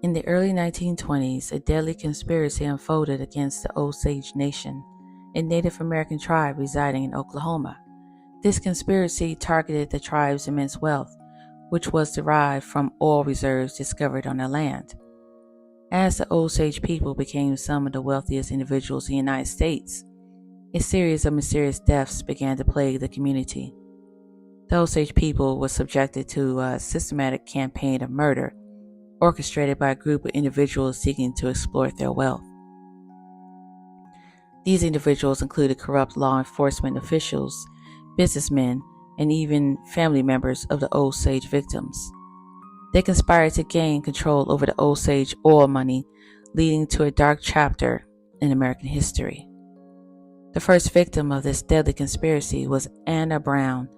In the early 1920s, a deadly conspiracy unfolded against the Osage Nation, a Native American tribe residing in Oklahoma. This conspiracy targeted the tribe's immense wealth, which was derived from oil reserves discovered on their land. As the Osage people became some of the wealthiest individuals in the United States, a series of mysterious deaths began to plague the community. The Osage people were subjected to a systematic campaign of murder, orchestrated by a group of individuals seeking to exploit their wealth. These individuals included corrupt law enforcement officials, businessmen, and even family members of the Osage victims. They conspired to gain control over the Osage oil money, leading to a dark chapter in American history. The first victim of this deadly conspiracy was Anna Brown,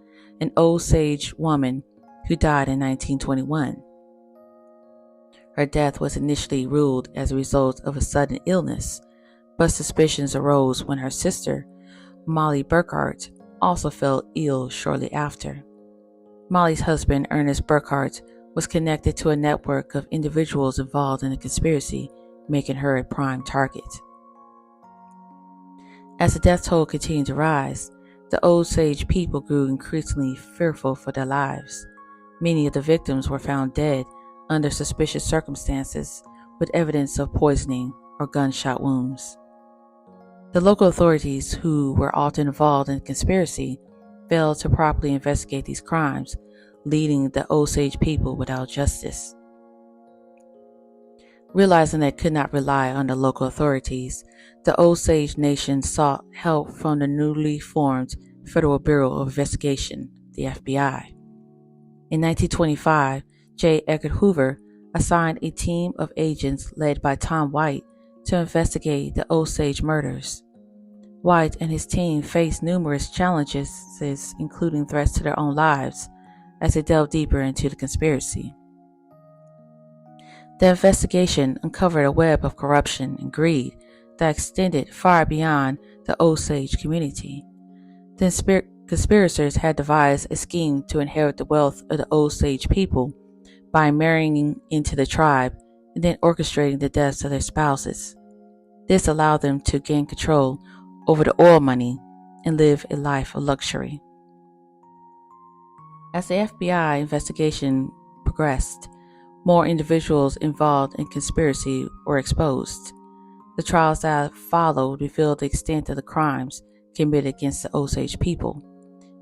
an Osage woman who died in 1921. Her death was initially ruled as a result of a sudden illness, but suspicions arose when her sister, Molly Burkhart, also fell ill shortly after. Molly's husband, Ernest Burkhart, was connected to a network of individuals involved in the conspiracy, making her a prime target. As the death toll continued to rise, the Osage people grew increasingly fearful for their lives. Many of the victims were found dead under suspicious circumstances, with evidence of poisoning or gunshot wounds. The local authorities, who were often involved in the conspiracy, failed to properly investigate these crimes, leaving the Osage people without justice. Realizing they could not rely on the local authorities, the Osage Nation sought help from the newly formed Federal Bureau of Investigation, the FBI. In 1925, J. Edgar Hoover assigned a team of agents led by Tom White to investigate the Osage murders. White and his team faced numerous challenges, including threats to their own lives, as they delved deeper into the conspiracy. The investigation uncovered a web of corruption and greed that extended far beyond the Osage community. The conspirators had devised a scheme to inherit the wealth of the Osage people by marrying into the tribe and then orchestrating the deaths of their spouses. This allowed them to gain control over the oil money and live a life of luxury. As the FBI investigation progressed, more individuals involved in conspiracy were exposed. The trials that followed revealed the extent of the crimes committed against the Osage people.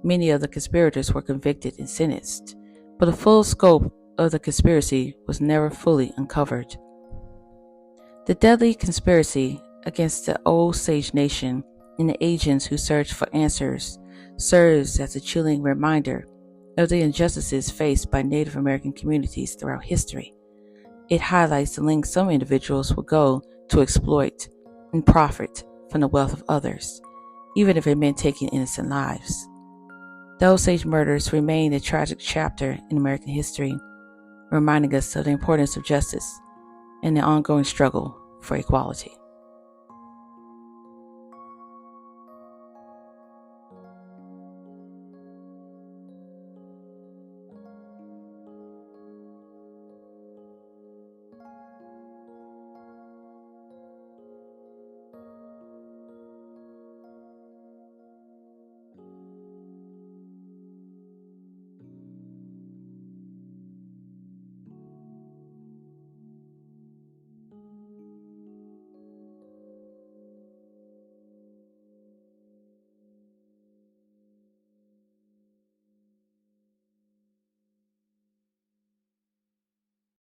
Many of the conspirators were convicted and sentenced, but the full scope of the conspiracy was never fully uncovered. The deadly conspiracy against the Osage Nation and the agents who searched for answers serves as a chilling reminder of the injustices faced by Native American communities throughout history. It highlights the lengths some individuals will go to exploit and profit from the wealth of others, even if it meant taking innocent lives. The Osage murders remain a tragic chapter in American history, reminding us of the importance of justice and the ongoing struggle for equality.